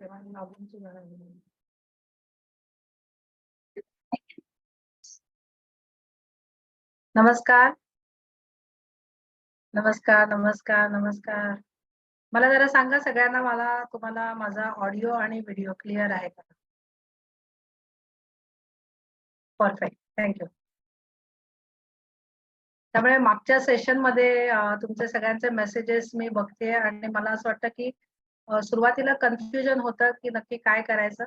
तेव्हा लॉगिनची गरज नाही. नमस्कार, नमस्कार, नमस्कार, नमस्कार. मला जरा सांगा सगळ्यांना तुम्हाला माझा ऑडिओ आणि व्हिडिओ क्लिअर आहे का? परफेक्ट. Thank you. त्यामुळे मागच्या सेशनमध्ये तुमचे सगळ्यांचे मेसेजेस मी बघतेय आणि मला असं वाटतं, की सुरुवातीला कन्फ्युजन होतं, की नक्की काय करायचं?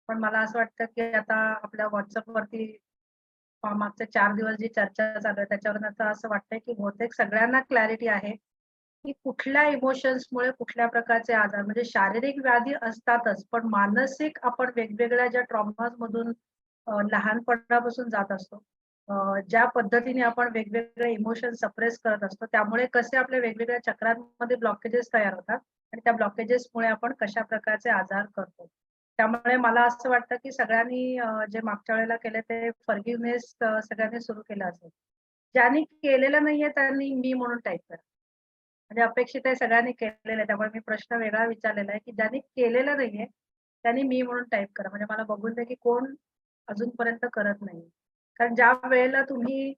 पण मला असं वाटतं, की आता आपल्या WhatsAppवरती मागचे 4 दिवस जी चर्चा चालू आहे त्याच्यावरून आता असं वाटतंय, की बहुतेक सगळ्यांना क्लॅरिटी आहे, की कुठल्या इमोशन्समुळे कुठल्या प्रकारचे आजार म्हणजे शारीरिक व्याधी असतातच, पण मानसिक आपण वेगवेगळ्या ज्या ट्रॉमामधून लहानपणापासून जात असतो. ज्या पद्धतीने आपण वेगवेगळे इमोशन सप्रेस करत असतो, त्यामुळे कसे आपल्या वेगवेगळ्या चक्रांमध्ये ब्लॉकेजेस तयार होतात आणि त्या ब्लॉकेजेसमुळे आपण कशा प्रकारचे आजार करतो. त्यामुळे मला असं वाटतं, की सगळ्यांनी जे मागच्या वेळेला केले ते फॉरगिव्हनेस सगळ्यांनी सुरू केलं असेल. ज्यांनी केलेलं नाहीये त्यांनी मी म्हणून टाइप करा. म्हणजे अपेक्षित आहे सगळ्यांनी केलेलं आहे. त्यामुळे मी प्रश्न वेगळा विचारलेला आहे, की ज्यांनी केलेलं नाहीये, त्यांनी मी म्हणून टाइप करा. म्हणजे मला बघून द्या, की कोण अजूनपर्यंत करत नाहीये. कारण ज्या वेळेला तुम्ही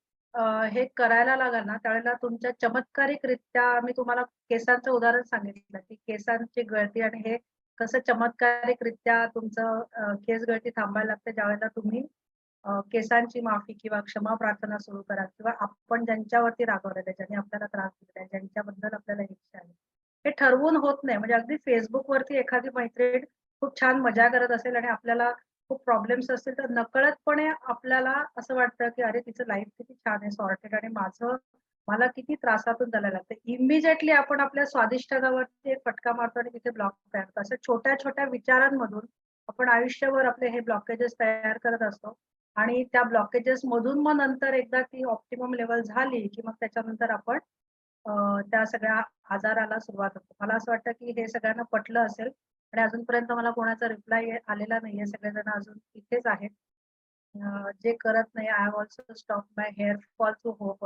हे करायला लागाल ना, त्यावेळेला तुमच्या चमत्कारिकरित्या मी तुम्हाला केसांचं उदाहरण सांगितलं, की केसांची गळती आणि हे कसं चमत्कारिकरित्या तुमचं केस गळती थांबायला लागते, ज्यावेळेला तुम्ही केसांची माफी किंवा क्षमा प्रार्थना सुरू करा किंवा आपण ज्यांच्यावरती रागवलेलं आहे, ज्यांनी आपल्याला त्रास दिलेला आहे, ज्यांच्याबद्दल आपल्याला इच्छा आहे. हे ठरवून होत नाही. म्हणजे अगदी Facebookवरती एखादी मैत्रीण खूप छान मजा करत असेल आणि आपल्याला खूप प्रॉब्लेम्स असतील, तर नकळतपणे आपल्याला असं वाटतं, की अरे तिचं लाईफ किती छान आहे सॉर्टेड आणि मला किती त्रासातून जायला लागतं. इमिडिएटली आपण आपल्या स्वादिष्टांवरती एक फटका मारतो आणि तिथे ब्लॉक तयार होतो. अशा छोट्या-छोट्या विचारांमधून आपण आयुष्यभर आपले हे ब्लॉकेजेस तयार करत असतो. आणि त्या ब्लॉकेजेस मधून मग नंतर एकदा ती ऑप्टिमम लेव्हल झाली, की मग त्याच्यानंतर आपण अ, त्या सगळ्या आजाराला सुरुवात होते. मला असं वाटतं, की हे सगळ्यांना पटलं असेल आणि अजूनपर्यंत मला कोणाचा रिप्लाय आलेला नाहीये. सगळेजण अजून इथेच आहेत. जे करत नाही, I have also stopped my hair fall through hope.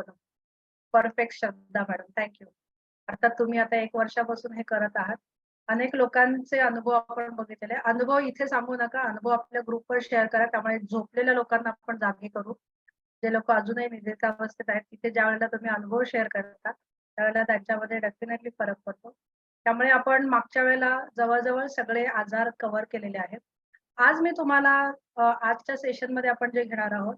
Perfect Shraddha madam. Thank you. अर्थात तुम्ही आता 1 वर्षापासून हे करत आहात. अनेक लोकांचे अनुभव आपण बघितलेले. अनुभव इथे सांगू नका. अनुभव आपल्या ग्रुपवर शेअर करा. त्यामुळे झोपलेल्या लोकांना आपण जागी करू. जे लोकं अजूनही निद्रेच्या अवस्थेत आहेत, तिथे ज्यावेळेला तुम्ही अनुभव शेअर करता, त्यावेळेला त्यांच्यामध्ये डेफिनेटली फरक पडतो. त्यामुळे आपण मागच्या वेळेला जवळ सगळे आजार कव्हर केलेले आहेत. आज मी तुम्हाला आजच्या सेशनमध्ये आपण जे घेणार आहोत,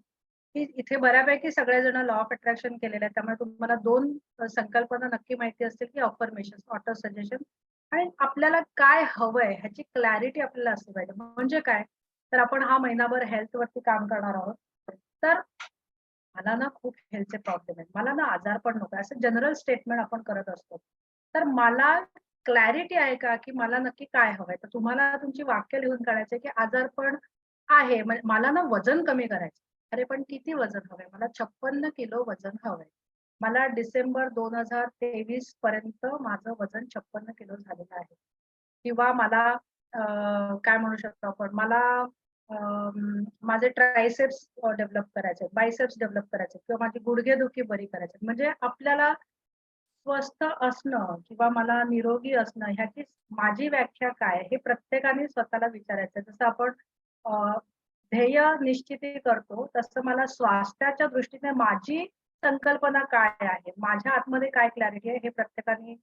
की इथे बऱ्यापैकी सगळेजण लॉ ऑफ अट्रॅक्शन केलेलं आहे. त्यामुळे तुम्हाला 2 संकल्पना नक्की माहिती असतील, की अफर्मेशन, ऑटो सजेशन आणि आपल्याला काय हवंय ह्याची क्लॅरिटी आपल्याला असली पाहिजे. म्हणजे काय? तर आपण हा महिनाभर हेल्थवरती काम करणार आहोत. तर मला ना खूप हेल्थचे प्रॉब्लेम आहेत. मला ना आजारपण नकोय. असं जनरल स्टेटमेंट आपण करत असतो. तर मला क्लॅरिटी आहे का, की मला नक्की काय हवंय? तर तुम्हाला तुमची वाक्य लिहून काढायची की आजारपण आहे. म्हणजे मला ना वजन कमी करायचं. अरे पण किती वजन हवंय? मला 56 किलो वजन हवंय. मला डिसेंबर 2023 पर्यंत माझं वजन 56 किलो झालेलं आहे. किंवा मला काय म्हणू शकतो आपण, माझे ट्रायसेप्स डेव्हलप करायचे आहेत, बायसेप्स डेव्हलप करायचे आहेत किंवा माझी गुडघेदुखी बरी करायची आहे. म्हणजे आपल्याला स्वस्थ असणं किंवा मला निरोगी असणं ह्याची माझी व्याख्या काय आहे? हे प्रत्येकाने स्वतःला विचारायचं आहे. जसं आपण अ, ध्येय निश्चिती करतो, तसं मला स्वास्थ्याच्या दृष्टीने माझी संकल्पना काय आहे? माझ्या आतमध्ये काय क्लॅरिटी आहे? हे प्रत्येकाने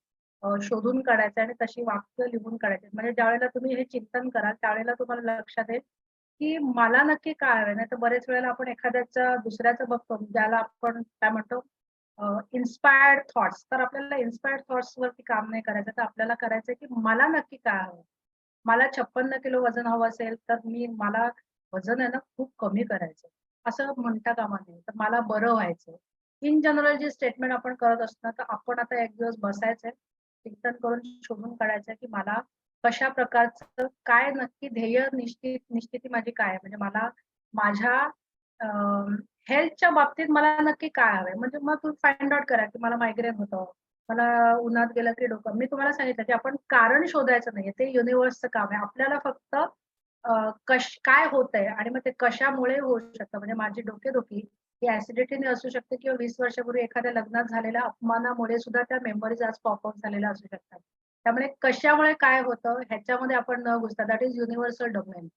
शोधून काढायचं आणि तशी वाक्य लिहून काढायची. म्हणजे ज्यावेळेला तुम्ही हे चिंतन कराल, त्यावेळेला तुम्हाला लक्षात येईल, की मला नक्की काय हवंय? नाहीतर बरेच वेळेला आपण दुसऱ्याचं बघतो, ज्याला आपण काय म्हणतो इन्स्पायर्ड थॉट्स. तर आपल्याला इन्स्पायर्ड थॉट्स वरती काम नाही करायचं. तर आपल्याला करायचंय, की मला नक्की काय हवंय? मला 56 किलो वजन हवं असेल, तर मला वजन आहे ना खूप कमी करायचं. असं म्हणता कामा नये. तर मला बरं व्हायचं. इन जनरल जे स्टेटमेंट आपण करत असतो ना, तर आपण आता एक दिवस बसायचंय, चिंतन करून शोधून काढायचंय, की मला कशा प्रकारचं काय नक्की ध्येय निश्चिती माझी काय आहे? म्हणजे मला माझ्या हेल्थच्या बाबतीत मला नक्की काय हवंय? म्हणजे मग तुम्ही फाइंड आउट करा, की मला मायग्रेन होतं. मला उन्हात गेलं की डोकं. मी तुम्हाला सांगितलं, की आपण कारण शोधायचं नाहीये. ते युनिव्हर्सचं काम आहे. आपल्याला फक्त काय होतंय आणि मग ते कशामुळे होऊ शकतं. म्हणजे माझी डोकेदुखी ही ॲसिडिटीने असू शकते किंवा 20 वर्षापूर्वी एखाद्या लग्नात झालेल्या अपमानामुळे सुद्धा त्या मेमरीज आज पॉप अप झालेल्या असू शकतात. त्यामुळे कशामुळे काय होतं ह्याच्यामध्ये आपण न घुसता दॅट इज युनिव्हर्सल डोमेन.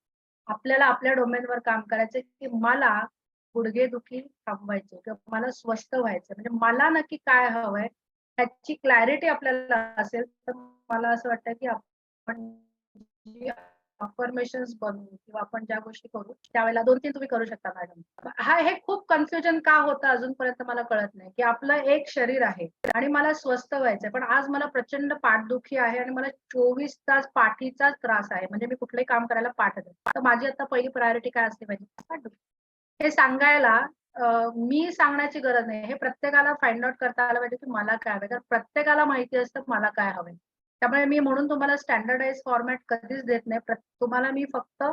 आपल्याला आपल्या डोमेनवर काम करायचं की मला गुडघेदुखी थांबवायची किंवा मला स्वस्थ व्हायचं. म्हणजे मला नक्की काय हवंय ह्याची क्लॅरिटी आपल्याला असेल तर मला असं वाटतं की आपण अफर्मेशन्स बनवू किंवा आपण ज्या गोष्टी करू त्यावेळेला 2-3 तुम्ही करू शकता मॅडम. हे खूप कन्फ्युजन का होतं अजूनपर्यंत मला कळत नाही, की आपलं एक शरीर आहे आणि मला स्वस्थ व्हायचंय. पण आज मला प्रचंड पाठदुखी आहे आणि मला 24 तास पाठीचाच त्रास आहे. म्हणजे मी कुठलंही काम करायला पाठ देते. तर माझी आता पहिली प्रायोरिटी काय असली पाहिजे? पाठदुखी. हे सांगायला मी सांगण्याची गरज नाही. हे प्रत्येकाला फाइंड आउट करता आलं पाहिजे, की मला काय हवंय. तर प्रत्येकाला माहिती असतं मला काय हवंय. त्यामुळे मी म्हणून तुम्हाला स्टँडर्डाइज फॉर्मॅट कधीच देत नाही. तुम्हाला मी फक्त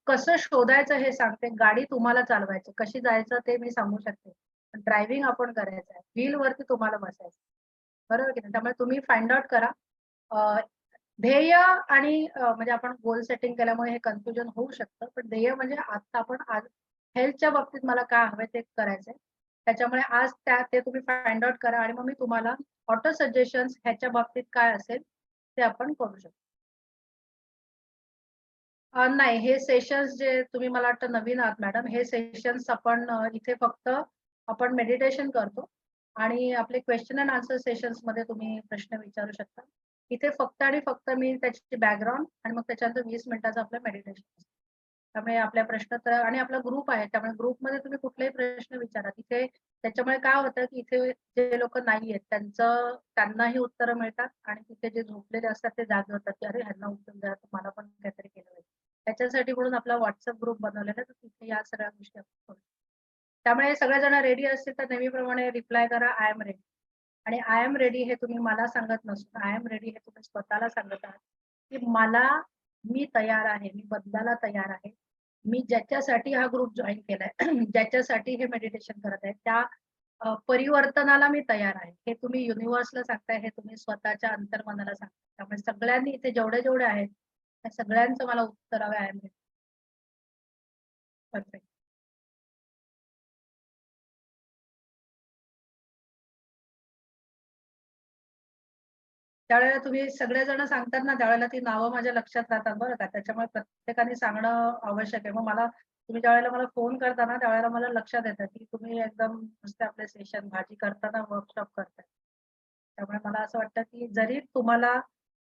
कसं शोधायचं हे सांगते. गाडी तुम्हाला चालवायची, कशी जायचं ते मी सांगू शकते. ड्रायव्हिंग आपण करायचं आहे. व्हीलवरती तुम्हाला बसायचं. बरोबर की नाही? त्यामुळे तुम्ही फाइंड आउट करा. अ, ध्येय आणि म्हणजे आपण गोल सेटिंग केल्यामुळे हे कन्फ्युजन होऊ शकतं. पण ध्येय म्हणजे आता आपण आज हेल्थच्या बाबतीत मला काय हवंय ते करायचंय. त्याच्यामुळे आज ते तुम्ही फाइंड आउट करा आणि मग मी तुम्हाला ऑटो सजेशन्स ह्याच्या बाबतीत काय असेल ते आपण करू शकतो. नाही हे सेशन्स जे तुम्ही मला वाटतं नवीन आहात मॅडम. हे सेशन्स आपण इथे फक्त आपण मेडिटेशन करतो आणि आपले क्वेश्चन एंड आन्सर सेशन्समध्ये तुम्ही प्रश्न विचारू शकता. इथे फक्त आणि फक्त मी त्याची बॅकग्राऊंड आणि मग त्याच्यानंतर 20 मिनिटाचं आपलं मेडिटेशन असतं. त्यामुळे आपल्या प्रश्न तर आणि आपला ग्रुप आहे. त्यामुळे ग्रुपमध्ये तुम्ही कुठलेही प्रश्न विचारा. तिथे त्याच्यामुळे काय होतं, की इथे जे लोकं नाहीयेत त्यांनाही उत्तरं मिळतात आणि तिथे जे झोपलेले असतात ते जागे होतात, की "अरे ह्यांना उत्तर द्या, तर मला पण काहीतरी केलं पाहिजे." त्याच्यासाठी म्हणून आपला WhatsApp ग्रुप बनवलेला आहे. तर तिथे या सगळ्या गोष्टी आपण करू. त्यामुळे सगळेजण रेडी असतील तर नेहमीप्रमाणे रिप्लाय करा, "आय एम रेडी." आणि आय एम रेडी हे तुम्ही मला सांगत नसून आय एम रेडी हे तुम्ही स्वतःला सांगत आहात, की मी तयार आहे, मी बदलायला तयार आहे. मी ज्याच्यासाठी हा ग्रुप जॉइन केलाय, ज्याच्यासाठी हे मेडिटेशन करत आहे, त्या परिवर्तनाला मी तयार आहे. हे तुम्ही युनिव्हर्सला सांगताय, हे तुम्ही स्वतःच्या अंतर्मनाला सांगताय. त्यामुळे सगळ्यांनी इथे जेवढे आहेत, त्या सगळ्यांचं मला उत्तर हवं आहे. परफेक्ट. त्यावेळेला तुम्ही सगळेजण सांगतात ना, त्यावेळेला ती नावं माझ्या लक्षात राहतात बरं का. त्याच्यामुळे प्रत्येकाने सांगणं आवश्यक आहे. मग तुम्ही ज्यावेळेला मला फोन करता ना, त्यावेळेला मला लक्षात येतं, की तुम्ही एकदम नुसते आपले सेशन भाजी करताना वर्कशॉप करताय. त्यामुळे मला असं वाटतं, की जरी तुम्हाला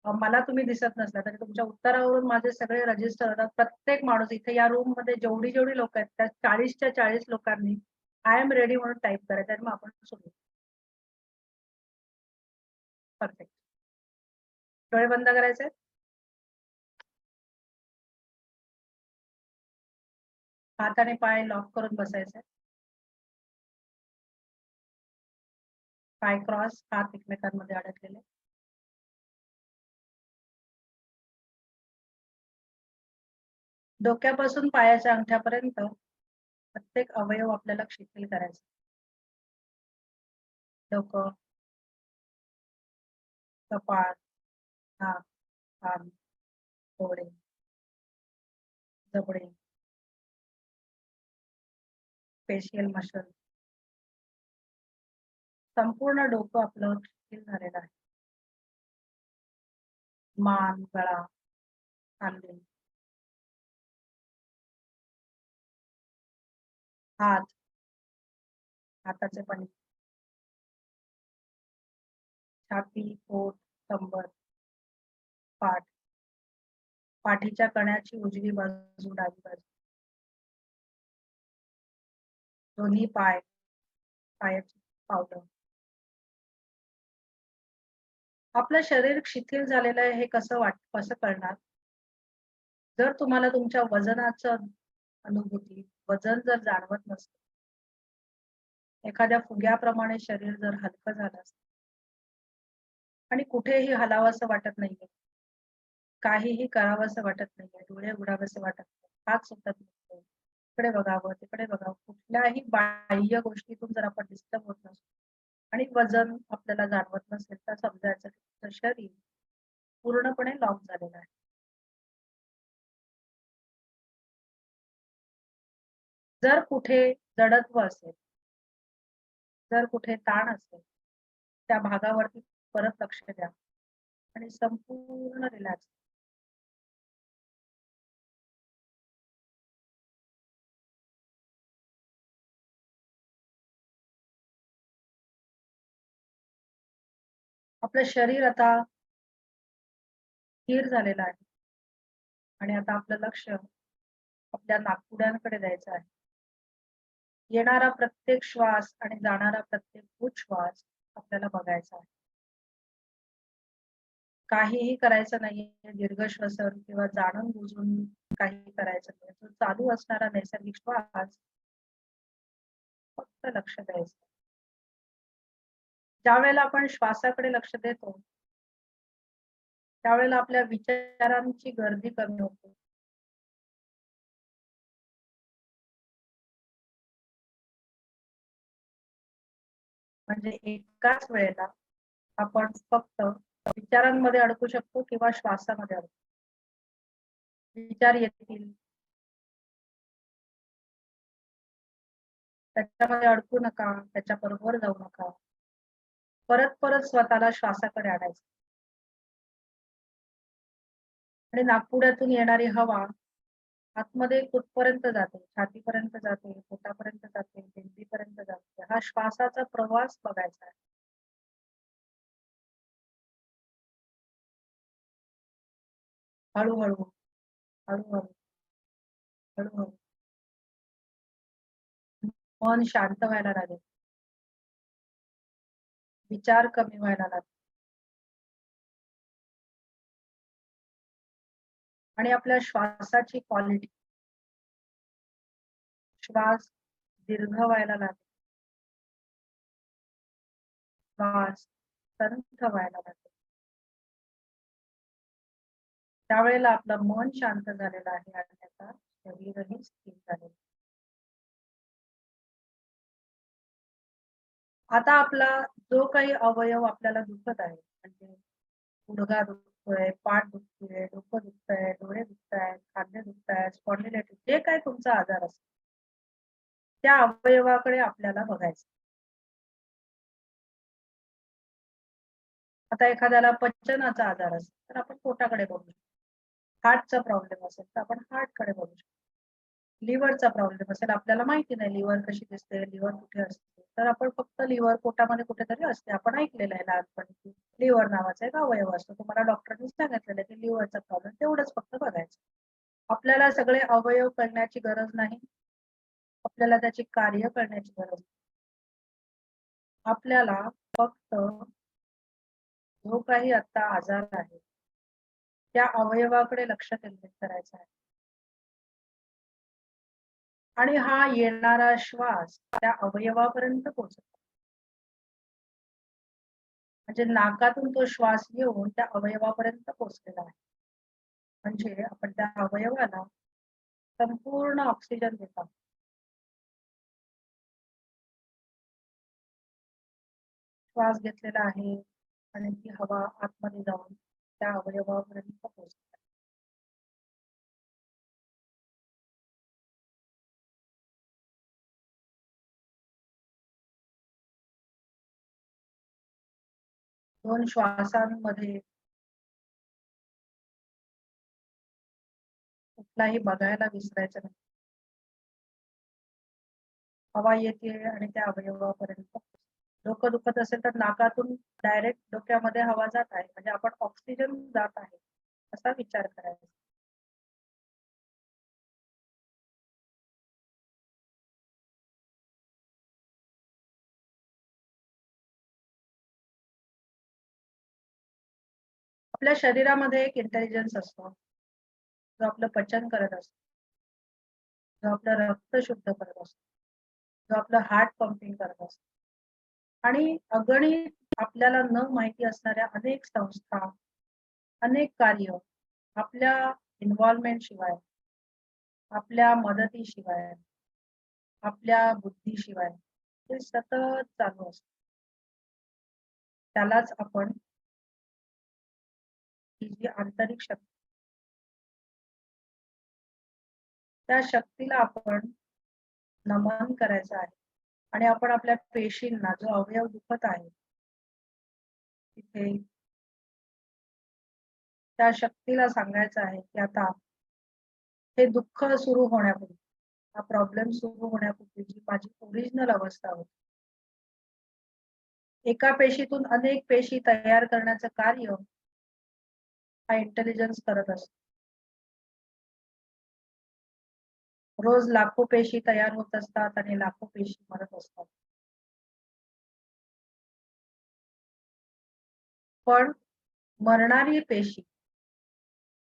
मला तुम्ही दिसत नसला, तरी तुमच्या उत्तरावरून माझे सगळे रजिस्टर होतात. प्रत्येक माणूस इथे या रूममध्ये जेवढी लोकं आहेत, त्या 40च्या 40 लोकांनी आय एम रेडी म्हणून टाइप करायचं आणि मग आपण सुरू. परफेक्ट. डोळे बंद करायचे. हात आणि पाय लॉक करून बसायचे. पाय क्रॉस, हात एकमेकांमध्ये अडकलेले. डोक्यापासून पायाच्या अंगठ्यापर्यंत प्रत्येक अवयव आपल्याला शिथिल करायचा. डोकं, कपाळ, नाक, कान, डोळे, जबडे, फेशियल मसल, संपूर्ण डोकं आपलं शिथिल झालेलं आहे. मान, गळा, खांदे, हात, हाताचे पण छाती, पोट, कंबर, पाठ, पाठीच्या कण्याची उजवी बाजू, डावी बाजू, दोन्ही पाय, पायाची पावलं. आपलं शरीर शिथिल झालेलं आहे हे कसं कळणार? जर तुम्हाला तुमच्या वजनाचं अनुभूती, वजन जर जाणवत नसेल, एखाद्या फुग्याप्रमाणे शरीर जर हलकं झालं असेल आणि कुठेही हलावंसं वाटत नाहीये, काहीही करावंसं वाटत नाहीये, डोळे उघडावेसे वाटत नाही, हात सुटत नाही, इकडे बघावं, तिकडे बघावं, कुठल्याही बाह्य गोष्टीतून जर आपण डिस्टर्ब होत नसू आणि वजन आपल्याला जाणवत नसेल तर समजायचं की तुमचं शरीर पूर्णपणे लॉक झालेलं आहे. जर कुठे जडत्व असेल, जर कुठे ताण असेल, त्या भागावरती परत लक्ष द्या. आणि संपूर्ण रिलॅक्स. आपलं शरीर आता स्थिर झालेलं आहे आणि आता आपलं लक्ष आपल्या नाकपुड्यांकडे द्यायचं आहे. येणारा प्रत्येक श्वास आणि जाणारा प्रत्येक उच्छ्वास आपल्याला बघायचा आहे. काहीही करायचं नाहीये दीर्घ श्वसन किंवा जाणून बुजून काही करायचं नाही. तो चालू असणारा नैसर्गिक श्वास फक्त लक्ष द्यायचं. ज्या वेळेला आपण श्वासाकडे लक्ष देतो त्यावेळेला आपल्या विचारांची गर्दी कमी होते. म्हणजे एकाच वेळेला आपण फक्त विचारांमध्ये अडकू शकतो किंवा श्वासामध्ये अडकू. विचार येतील त्याच्यामध्ये अडकू नका, त्याच्या बरोबर जाऊ नका. परत परत स्वतःला श्वासाकडे आणायचं आणि नाकपुड्यातून येणारी हवा आतमध्ये कुठपर्यंत जाते, छातीपर्यंत जाते, पोटापर्यंत जाते, मेंदीपर्यंत जाते. हा श्वासाचा प्रवास बघायचा आहे. हळूहळू हळूहळू हळूहळू मन शांत व्हायला लागेल. विचार कमी व्हायला लागेल आणि आपल्या श्वासाची क्वालिटी श्वास दीर्घ व्हायला लागेल. श्वास संथ व्हायला लागेल. त्यावेळेला आपलं मन शांत झालेलं आहे आणि त्याचा शरीरही स्थिर झालेलं. आता आपला जो काही अवयव आपल्याला दुखत आहे म्हणजे गुडघा दुखतोय, पाठ दुखतोय, डोकं दुखतंय, डोळे दुखतायत, खांदे दुखतायत, स्पॉन्डिलायटिस जे काही तुमचा आजार असेल त्या अवयवाकडे आपल्याला बघायचं. आता एखाद्याला पचनाचा आजार असेल तर आपण पोटाकडे बघू शकतो. हार्टचा प्रॉब्लेम असेल तर आपण हार्टकडे बघू शकतो. लिव्हरचा प्रॉब्लेम असेल आपल्याला माहिती नाही लिव्हर कशी दिसते, लिव्हर कुठे असते, तर आपण फक्त लिव्हर पोटामध्ये कुठेतरी असते. आपण ऐकलेलं आहे लहानपणी की लिव्हर नावाचा एक अवयव असतो. तुम्हाला डॉक्टरांनी सांगितलेलं आहे की लिव्हरचा प्रॉब्लेम तेवढंच फक्त बघायचं. आपल्याला सगळे अवयव कळण्याची गरज नाही. आपल्याला त्याची कार्य करण्याची गरज नाही. आपल्याला फक्त जो काही आता आजार आहे त्या अवयवाकडे लक्ष केंद्रित करायचं आहे आणि हा येणारा श्वास त्या अवयवापर्यंत पोहोचतो. म्हणजे नाकातून तो श्वास येऊन त्या अवयवापर्यंत पोहोचलेला आहे. म्हणजे आपण त्या अवयवाला संपूर्ण ऑक्सिजन देतो. श्वास घेतलेला आहे आणि ती हवा आतमध्ये जाऊन त्या अवयवापर्यंत पोहोचते. दोन श्वासांमध्ये कुठलाही बघायला विसरायचं नाही. हवा येते आणि त्या अवयवापर्यंत. डोकं दुखत असेल तर नाकातून डायरेक्ट डोक्यामध्ये हवा जात आहे म्हणजे आपण ऑक्सिजन जात आहे असा विचार करायचा. आपल्या शरीरामध्ये एक इंटेलिजन्स असतो जो आपलं पचन करत असतो, जो आपलं रक्त शुद्ध करत असतो, जो आपलं हार्ट पंपिंग करत असतो आणि अगणित आपल्याला न माहिती असणाऱ्या अनेक संस्था अनेक कार्य आपल्या इन्व्हॉल्वमेंट शिवाय आपल्या मदतीशिवाय आपल्या बुद्धीशिवाय ते सतत चालू असत. त्यालाच आपण ही जी आंतरिक शक्ती त्या शक्तीला आपण नमन करायचं आहे आणि आपण आपल्या पेशींना जो अवयव दुखत आहे तिथे त्या शक्तीला सांगायचं आहे की आता हे दुःख सुरू होण्यापूर्वी, हा प्रॉब्लेम सुरू होण्यापूर्वी जी माझी ओरिजिनल अवस्था होती, एका पेशीतून अनेक पेशी तयार करण्याचं कार्य हा इंटेलिजन्स करत असतो. रोज लाखो पेशी तयार होत असतात आणि लाखो पेशी मरत असतात. पण मरणारी पेशी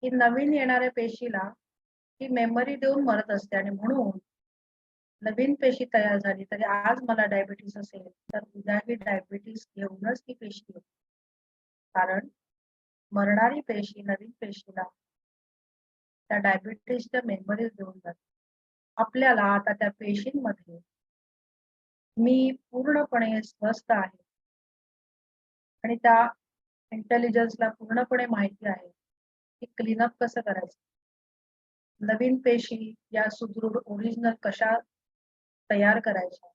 ही नवीन येणाऱ्या पेशीला ही मेमरी देऊन मरत असते आणि म्हणून नवीन पेशी तयार झाली तरी आज मला डायबिटीस असेल तर उद्याही डायबिटीस घेऊनच ती पेशी येते. कारण मरणारी पेशी नवीन पेशीला त्या डायबिटीसच्या मेमरीज देऊन जाते. आपल्याला आता त्या पेशींमध्ये मी पूर्णपणे स्वस्थ आहे आणि त्या इंटेलिजन्सला पूर्णपणे माहिती आहे की क्लीनअप कसं करायचं. नवीन पेशी या सुदृढ ओरिजिनल कशा तयार करायच्या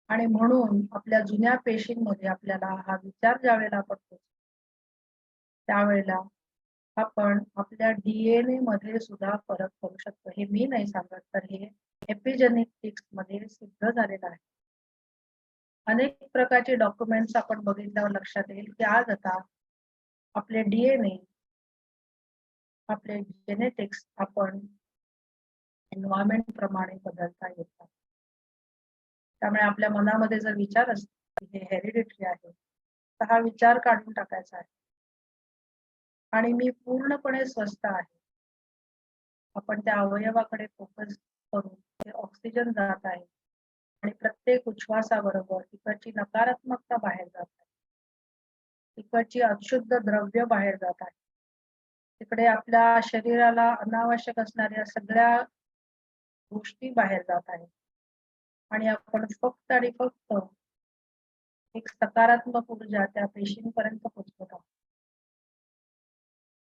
आणि म्हणून आपल्या जुन्या पेशींमध्ये आपल्याला हा विचार ज्यावेळेला पडतो त्यावेळेला आपण आपल्या DNA मध्ये सुद्धा फरक करू शकतो. हे मी नाही सांगत तर हे एपिजेनेटिक्स मध्ये सिद्ध झालेलं आहे. अनेक प्रकारचे डॉक्युमेंट्स आपण बघितल्यावर लक्षात येईल की आज आता आपले DNA आपले जेनेटिक्स आपण एन्व्हायरमेंट प्रमाणे बदलता येतात. त्यामुळे आपल्या मनामध्ये जर विचार असतो की हे हेरिडिटरी आहे तर हा विचार काढून टाकायचा आहे आणि मी पूर्णपणे स्वस्थ आहे. आपण त्या अवयवाकडे फोकस करून ते ऑक्सिजन जात आहे आणि प्रत्येक उच्छ्वासाबरोबर तिकडची नकारात्मकता बाहेर जात आहे. तिकडची अशुद्ध द्रव्य बाहेर जात आहे. तिकडे आपल्या शरीराला अनावश्यक असणाऱ्या सगळ्या गोष्टी बाहेर जात आहेत आणि आपण फक्त आणि फक्त एक सकारात्मक ऊर्जा त्या पेशींपर्यंत पोहोचत आहोत.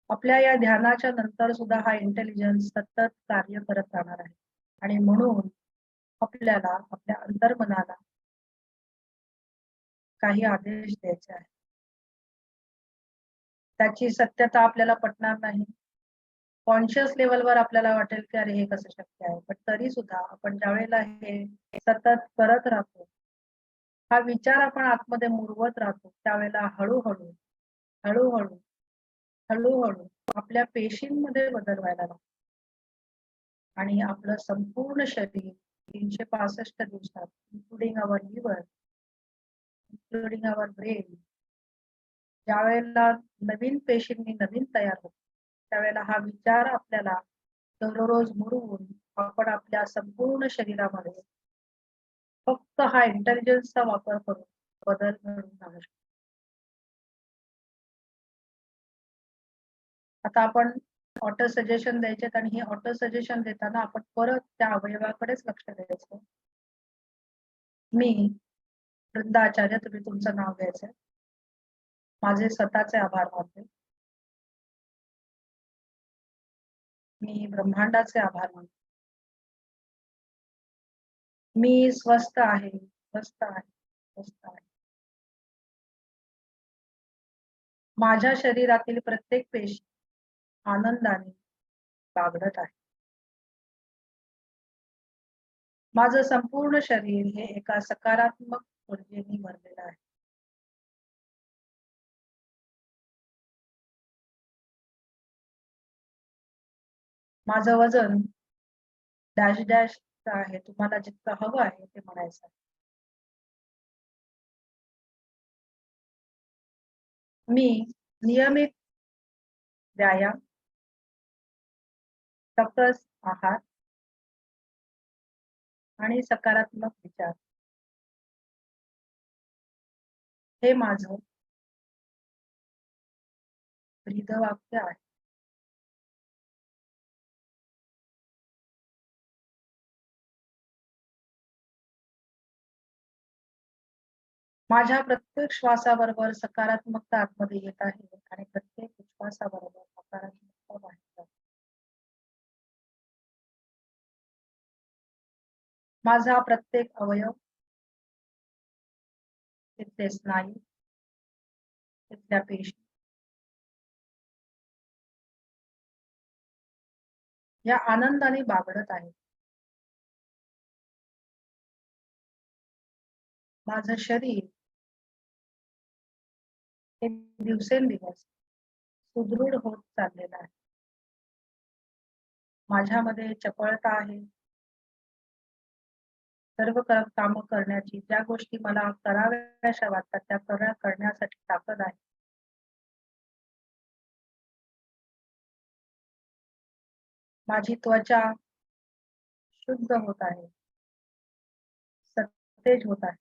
आपल्या या ध्यानाच्या नंतर सुद्धा हा इंटेलिजन्स सतत कार्य करत राहणार आहे आणि म्हणून आपल्याला आपल्या अंतर्मनाला काही आदेश द्यायचे आहेत. त्याची सत्यता आपल्याला पटणार नाही. कॉन्शियस लेवलवर आपल्याला वाटेल की अरे हे कसं शक्य आहे, पण तरी सुद्धा आपण ज्यावेळेला हे सतत करत राहतो, हा विचार आपण आतमध्ये मुरवत राहतो त्यावेळेला हळूहळू हळूहळू हळूहळू आपल्या पेशींमध्ये बदल व्हायला लागतो आणि आपलं संपूर्ण शरीर 365 दिवसात including our liver, including our brain, ज्यावेळेला नवीन पेशींनी नवीन तयार होतो त्यावेळेला हा विचार आपल्याला दररोज मुरवून आपण आपल्या संपूर्ण शरीरामध्ये फक्त हा इंटेलिजन्सचा वापर करून बदल घडवून आणू शकतो. आता आपण ऑटो सजेशन द्यायचे आणि हे ऑटो सजेशन देताना आपण परत त्या अवयवाकडेच लक्ष द्यायचं. मी वृंदा आचार्य, तुम्ही तुमचं नाव घ्यायचं. माझे स्वतःचे आभार मानते. मी ब्रह्मांडाचे आभार मानते. मी स्वस्थ आहे, स्वस्थ आहे, स्वस्थ आहे. माझ्या शरीरातील प्रत्येक पेशी आनंदाने बागडत आहे. माझं संपूर्ण शरीर हे एका सकारात्मक ऊर्जेने भरलेलं आहे. माझं वजन डॅश डॅश आहे. तुम्हाला जितकं हवं आहे ते म्हणायचं. मी नियमित व्यायाम, सकस आहार आणि सकारात्मक विचार हे माझं ब्रीदवाक्य आहे. माझ्या प्रत्येक श्वासाबरोबर सकारात्मकता आतमध्ये येत आहे आणि प्रत्येक उच्छ्वासाबरोबर सकारात्मकता बाहेर जाते. माझा प्रत्येक अवयव, तिथले स्नायू, तिथल्या पेशी या आनंदाने बागडत आहेत. माझं शरीर हे दिवसेंदिवस सुदृढ होत चाललेलं आहे. माझ्यामध्ये चपळता आहे. सर्व कामं करण्याची, ज्या गोष्टी मला कराव्याशा वाटतात त्या करण्यासाठी ताकद आहे. माझी त्वचा शुद्ध होत आहे. सतेज होत आहे.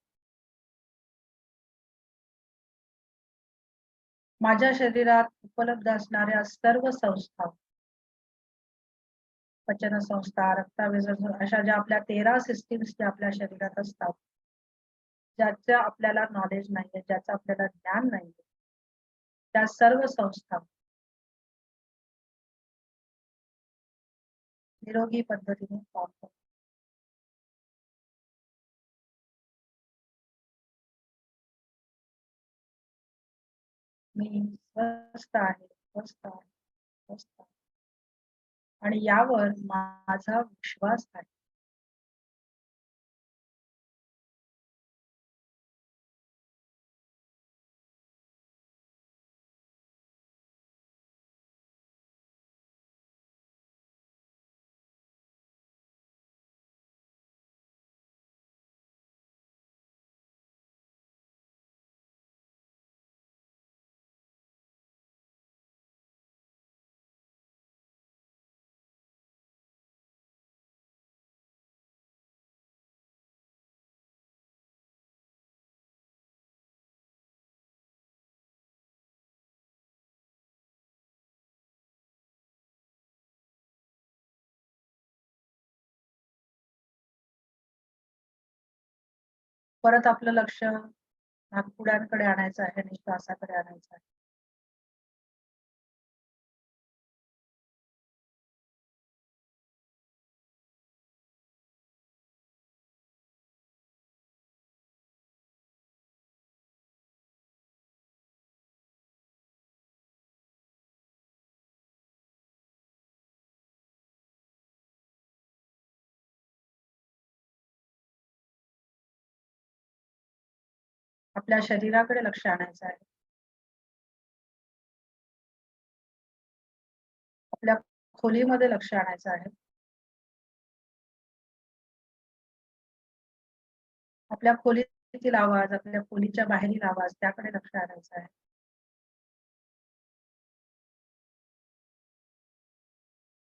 माझ्या शरीरात उपलब्ध असणाऱ्या सर्व संस्था, पचन संस्था, रक्ताभिसरण अशा ज्या आपल्या 13 सिस्टीम्स ज्या आपल्या शरीरात असतात, ज्याचं आपल्याला नॉलेज नाहीये, ज्याचं आपल्याला ज्ञान नाहीये, त्या सर्व संस्था निरोगी पद्धतीने काम करतात. मी स्वस्थ आहे, स्वस्थ आहे, स्वस्थ आहे. आणि यावर माझा विश्वास आहे. परत आपलं लक्ष नाकपुड्यांकडे आणायचं आहे आणि श्वासाकडे आणायचं आहे. आपल्या शरीराकडे लक्ष आणायचं आहे. आपल्या खोलीमध्ये लक्ष आणायचं आहे. आपल्या खोलीतील आवाज, आपल्या खोलीच्या बाहेरील आवाज त्याकडे लक्ष आणायचं आहे.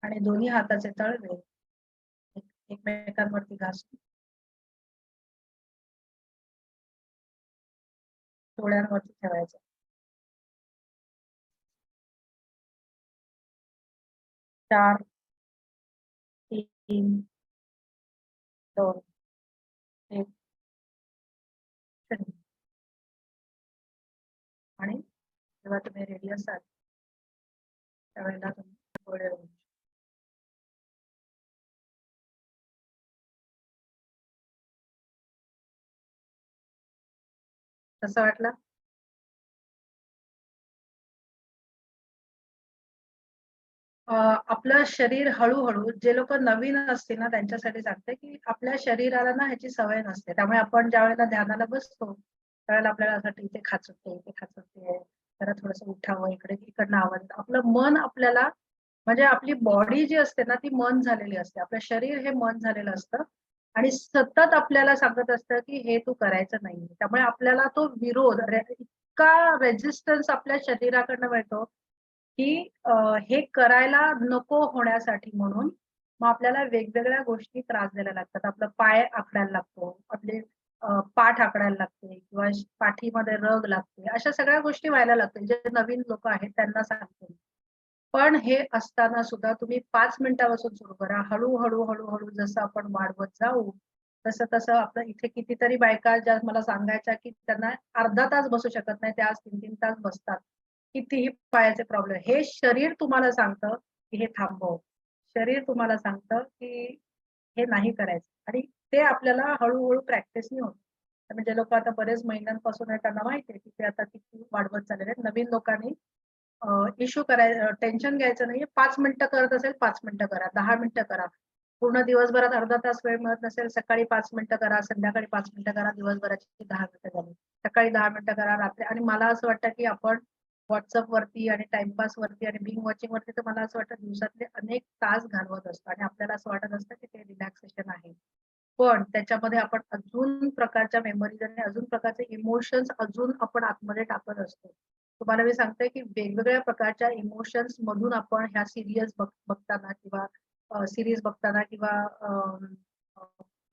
आणि दोन्ही हाताचे तळवे एकमेकांवरती घासून डोळ्यांवरती ठेवायचं. 4, 3, 2, 1 आणि जेव्हा तुम्ही रेडी असाल त्यावेळेला तुम्ही डोळे उघडू. कसं वाटलं? आपलं शरीर हळूहळू जे लोक नवीन असतील ना त्यांच्यासाठी सांगते की आपल्या शरीराला ना ह्याची सवय नसते. त्यामुळे आपण ज्या वेळेला ध्यानाला बसतो त्यावेळेला आपल्याला असं वाटतं इथे खाचवते, इथे खाचवते, जरा थोडस उठावं, इकडनं आवाज. आपलं मन आपल्याला म्हणजे आपली बॉडी जी असते ना ती मन झालेली असते. आपलं शरीर हे मन झालेलं असतं आणि सतत आपल्याला सांगत असतं की हे तू करायचं नाही. त्यामुळे आपल्याला तो विरोध इतका रेजिस्टन्स आपल्या शरीराकडनं मिळतो की हे करायला नको होण्यासाठी म्हणून मग आपल्याला वेगवेगळ्या गोष्टी त्रास द्यायला लागतात. आपलं पाय आखडायला लागतो, आपले पाठ आखडायला लागते किंवा पाठीमध्ये रग लागते. अशा सगळ्या गोष्टी व्हायला लागतात. जे नवीन लोक आहेत त्यांना सांगते. पण हे असताना सुद्धा तुम्ही 5 मिनिटापासून सुरू करा. हळू-हळू, हळूहळू जसं आपण वाढवत जाऊ, तसं-तसं आपलं इथे कितीतरी बायका ज्या मला सांगायच्या, की त्यांना अर्धा तास बसू शकत नाही, त्या आज 3-3 तास बसतात. कितीही पायाचे प्रॉब्लेम. हे शरीर तुम्हाला सांगतं, की हे थांबव. शरीर तुम्हाला सांगतं, की हे नाही करायचं आणि ते आपल्याला हळू प्रॅक्टिसनी होतं. म्हणजे लोकं आता बरेच महिन्यांपासून आहे त्यांना माहिती आहे, की ते आता किती वाढवत चाललेले आहेत. नवीन लोकांनी इश्यू करायचं, टेन्शन घ्यायचं नाही. 5 मिनिटं करत असेल 5 मिनिटं करा, 10 मिनिटं करा. पूर्ण दिवसभरात अर्धा तास वेळ मिळत नसेल, सकाळी 5 मिनिटं करा, संध्याकाळी 5 मिनिटं करा, दिवसभराची 10 मिनिटं झाली. सकाळी 10 मिनिटं करा, रात्री. आणि मला असं वाटतं की आपण WhatsApp वरती आणि टाइमपास वरती आणि बिंग वॉचिंग वरती तर मला असं वाटतं दिवसातले अनेक तास घालवत असतो आणि आपल्याला असं वाटत असतं की ते रिलॅक्सेशन आहे. पण त्याच्यामध्ये आपण अजून प्रकारच्या मेमरीज आणि अजून प्रकारचे इमोशन्स अजून आपण आतमध्ये टाकत असतो. तुम्हाला मी सांगते की वेगवेगळ्या प्रकारच्या इमोशन्स मधून आपण ह्या सिरियल्स बघताना किंवा सिरीज बघताना किंवा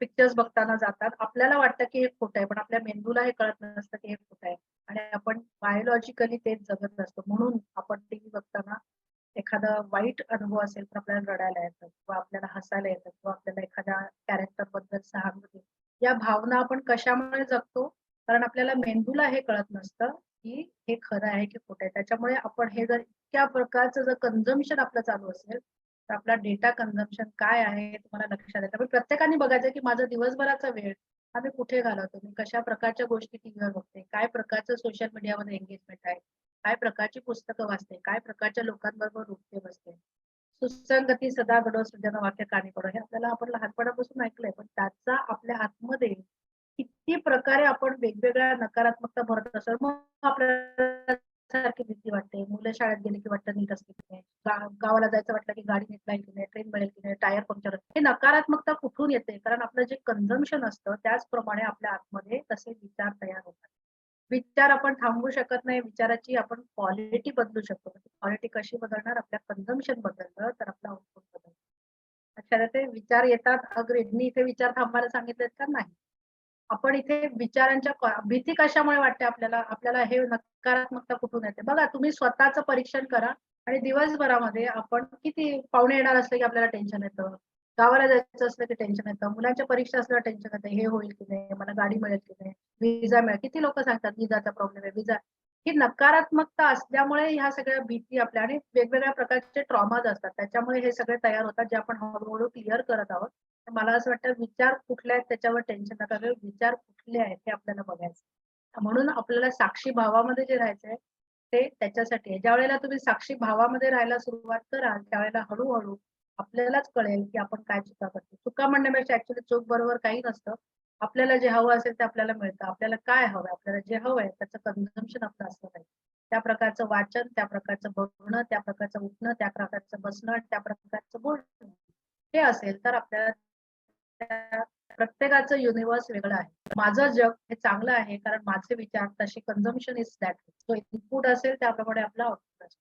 पिक्चर्स बघताना जातात. आपल्याला वाटतं की हे खोटं आहे, पण आपल्या मेंदूला हे कळत नसतं की हे खोटं आहे आणि आपण बायोलॉजिकली तेच जगत असतो. म्हणून आपण टीव्ही बघताना एखादा वाईट अनुभव असेल तर आपल्याला रडायला येतं किंवा आपल्याला हसायला येतं किंवा आपल्याला एखाद्या कॅरेक्टर बद्दल सहानुभूती. या भावना आपण कशामुळे जगतो? कारण आपल्याला मेंदूला हे कळत नसतं की हे खरं आहे की खोटं आहे. त्याच्यामुळे आपण हे जर इतक्या प्रकारचं जर कन्झम्पशन आपलं चालू असेल, तर आपला डेटा कन्झम्पशन काय आहे हे तुम्हाला लक्षात येतं. पण प्रत्येकाने बघायचं की माझा दिवसभराचा वेळ हा मी कुठे घालवतो? मी कशा प्रकारच्या गोष्टी टीव्हीवर बघते? काय प्रकारचं सोशल मीडियामध्ये एंगेजमेंट आहे? काय प्रकारची पुस्तकं वाचते? काय प्रकारच्या लोकांबरोबर उठते बसते? सुसंगती सदा घडो सृजन वाक्य कानी पडो. हे आपल्याला आपण लहानपणापासून ऐकलंय, पण त्याचा आपल्या आतमध्ये किती प्रकारे आपण वेगवेगळ्या नकारात्मकता भरत असतो. मग आपल्याला सारखी भीती वाटते. मुलं शाळेत गेली की वाटतं नीट असते की नाही. गावाला जायचं वाटलं की गाडी नीट राहील की नाही, ट्रेन मिळेल की नाही, टायर पंक्चर. हे नकारात्मकता कुठून येते? कारण आपलं जे कन्झम्पशन असतं त्याचप्रमाणे आपल्या आतमध्ये तसे विचार तयार होतात. विचार आपण थांबवू शकत नाही. विचाराची आपण क्वालिटी बदलू शकतो. क्वालिटी कशी बदलणार? आपल्या कन्झम्पशन बदललं तर आपला आउटपुट बदलतं. लक्षात येते? विचार येतात, अग्रीड. मी इथे विचार थांबायला सांगितलेत का? नाही. आपण इथे विचारांच्या भीती कशामुळे वाटते आपल्याला? आपल्याला हे नकारात्मकता कुठून येते? बघा, तुम्ही स्वतःचं परीक्षण करा आणि दिवसभरामध्ये आपण किती पाहुणे येणार असले की आपल्याला टेन्शन येतं. गावाला जायचं असलं की टेन्शन येतं. मुलांच्या परीक्षा असल्यावर टेन्शन येतं. हे होईल की नाही? मला गाडी मिळेल की नाही? व्हिसा मिळेल. किती लोकं सांगतात व्हिसाचा प्रॉब्लेम आहे, व्हिसा. ही नकारात्मकता असल्यामुळे ह्या सगळ्या भीती आपल्या आणि वेगवेगळ्या प्रकारचे ट्रॉमाज असतात. त्याच्यामुळे हे सगळे तयार होतात, जे आपण हळू क्लिअर करत आहोत. तर मला असं वाटतं विचार कुठले आहेत त्याच्यावर टेन्शन नका घेऊ. विचार कुठले आहेत हे आपल्याला बघायचं. म्हणून आपल्याला साक्षी भावामध्ये जे राहायचंय ते त्याच्यासाठी आहे. ज्यावेळेला तुम्ही साक्षी भावामध्ये राहायला सुरुवात कराल, त्यावेळेला हळू आपल्यालाच कळेल की आपण काय चुका करतो. चुका म्हणण्यापेक्षा ऍक्च्युअली चूक बरोबर काही नसतं. आपल्याला जे हवं असेल ते आपल्याला मिळतं. आपल्याला काय हवंय? आपल्याला जे हवंय त्याचं कन्झम्पशन आपलं असलं पाहिजे. त्या प्रकारचं वाचन, त्या प्रकारचं बघणं, त्या प्रकारचं उठणं, त्या प्रकारचं बसणं, त्या प्रकारचं बोलणं हे असेल तर आपल्याला त्या प्रत्येकाचं युनिव्हर्स वेगळं आहे. माझं जग हे चांगलं आहे कारण माझे विचार तसे कन्झम्पशन इज दॅट. तो इनपुट असेल त्याप्रमाणे आपला आउटपुट असेल.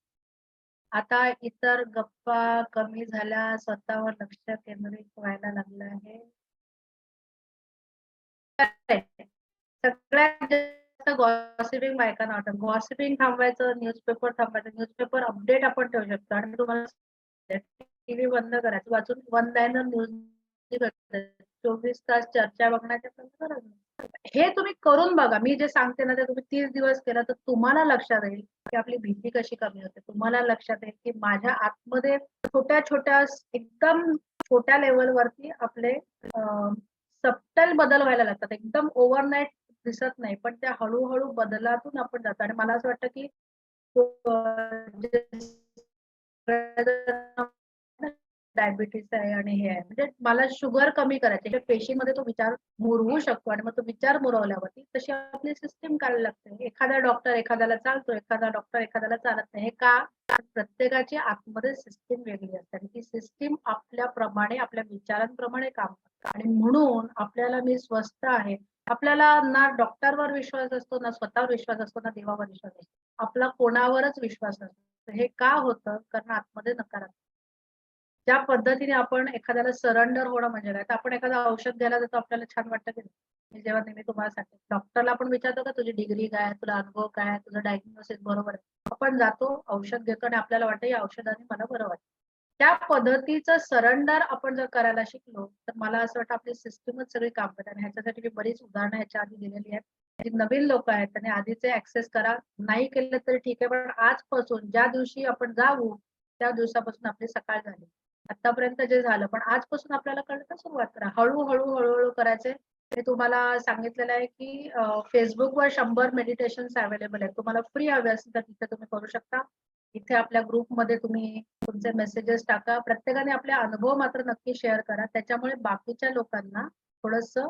आता इतर गप्पा कमी झाल्या, स्वतःवर लक्ष केंद्रित व्हायला लागलं आहे. सगळ्यात जास्त गॉसिपिंग बायकांना वाटतं. गॉसिपिंग थांबवायचं, न्यूजपेपर थांबवायचं. न्यूजपेपर अपडेट आपण ठेवू शकतो आणि तुम्हाला टीव्ही बंद करायचं. वाचून वन लाईनर न्यूज 24 तास चर्चा बघण्याच्या पण गरज नाही. हे तुम्ही करून बघा. मी जे सांगते ना ते तुम्ही 30 दिवस केलं तर तुम्हाला लक्षात येईल की आपली भीती कशी कमी होते. तुम्हाला लक्षात येईल की माझ्या आतमध्ये छोट्या-छोट्या एकदम छोट्या लेव्हलवरती आपले सबटल बदल व्हायला लागतात. एकदम ओव्हरनाईट दिसत नाही, पण त्या हळू बदलातून आपण जातो आणि मला असं वाटतं की डायबिटीस आहे आणि हे आहे. म्हणजे मला शुगर कमी करायची आहे. पेशीमध्ये तो विचार मुरवू शकतो आणि मग तो विचार मुरवल्यावरती तशी आपली सिस्टम करायला लागते. एखादा डॉक्टर एखाद्याला चालतो, एखादा डॉक्टर एखाद्याला चालत नाही. हे का? प्रत्येकाची आतमध्ये सिस्टम वेगळी असते आणि ती सिस्टम आपल्याप्रमाणे, आपल्या विचारांप्रमाणे काम करते आणि म्हणून आपल्याला मी स्वस्थ आहे. आपल्याला ना डॉक्टरवर विश्वास असतो, ना स्वतःवर विश्वास असतो, ना देवावर विश्वास असतो. आपला कोणावरच विश्वास नसतो. हे का होतं? कारण आतमध्ये नकारात्मक ज्या पद्धतीने आपण एखाद्याला सरेंडर होणं म्हणजे काय? तर आपण एखादं औषध घ्यायला जातो आपल्याला छान वाटतं की नाही? मी जेव्हा नेहमी तुम्हाला सांगते, डॉक्टरला आपण विचारतो का तुझी डिग्री काय? तुला अनुभव काय? तुझं डायग्नोसिस बरोबर आहे. आपण जातो, औषध घेतो आणि आपल्याला वाटतं या औषधाने मला बरं वाटतं. त्या पद्धतीचं सरेंडर आपण जर करायला शिकलो, तर मला असं वाटतं आपली सिस्टमच सगळी काम करते आणि ह्याच्यासाठी मी बरीच उदाहरणं ह्याच्या आधी दिलेली आहेत. जी नवीन लोकं आहेत त्यांनी आधीचे ॲक्सेस करा. नाही केलं तरी ठीक आहे, पण आजपासून ज्या दिवशी आपण जाऊ, त्या दिवसापासून आपली सकाळ झाली. आतापर्यंत जे झालं, पण आजपासून आपल्याला कळतं सुरुवात करा. हळू करायचंय. ते तुम्हाला सांगितलेलं आहे की फेसबुकवर 100 मेडिटेशन्स अवेलेबल आहेत. तुम्हाला फ्री हवे असतील तर तिथे तुम्ही करू शकता. इथे आपल्या ग्रुपमध्ये तुम्ही तुमचे मेसेजेस टाका. प्रत्येकाने आपले अनुभव मात्र नक्की शेअर करा. त्याच्यामुळे बाकीच्या लोकांना थोडंसं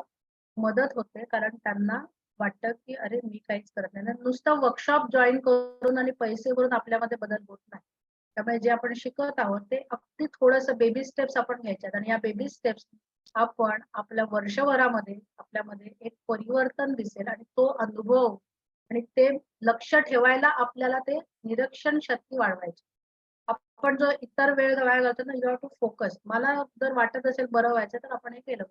मदत होते. कारण त्यांना वाटतं की अरे मी काहीच करत नाही. नुसतं वर्कशॉप जॉइन करून आणि पैसे भरून आपल्यामध्ये बदल होत नाही. त्यामुळे जे आपण शिकत आहोत ते अगदी थोडंसं बेबी स्टेप्स आपण घ्यायच्यात आणि या बेबी स्टेप्स आपण आपल्या वर्षभरामध्ये आपल्यामध्ये एक परिवर्तन दिसेल आणि तो अनुभव आणि ते लक्ष ठेवायला आपल्याला ते निरीक्षण शक्ती वाढवायची. आपण जो इतर वेळ वाया घालवतो ना, यू हॅव टू फोकस. मला जर वाटत असेल बरं व्हायचं तर आपण हे केलं.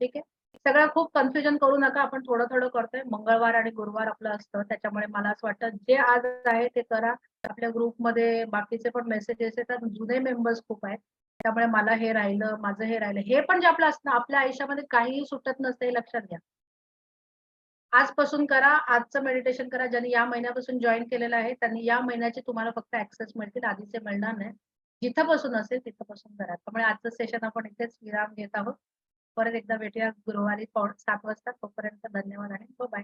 ठीक आहे. सगळं खूप कन्फ्युजन करू नका. आपण थोडं-थोडं करतोय. मंगळवार आणि गुरुवार आपलं असतं. त्याच्यामुळे मला असं वाटतं जे आज आहे ते करा. आपल्या ग्रुपमध्ये बाकीचे पण मेसेजेस येतात. जुने मेंबर्स खूप आहेत. त्यामुळे मला हे राहिलं, माझं हे राहिलं. हे पण जे आपलं असतं आपल्या आयुष्यामध्ये काहीही सुटत नसतं हे लक्षात घ्या. आजपासून करा. आजचं मेडिटेशन करा. ज्यांनी या महिन्यापासून जॉइन केलेलं आहे, त्यांनी या महिन्याचे तुम्हाला फक्त ॲक्सेस मिळतील. आधीचे मिळणार नाही. जिथं पासून असेल तिथं पासून करा. त्यामुळे आजचं सेशन आपण इथेच विराम घेत आहोत. परत एकदा भेटूया गुरुवारी 7:15 वाजता. तोपर्यंत धन्यवाद आणि बाय.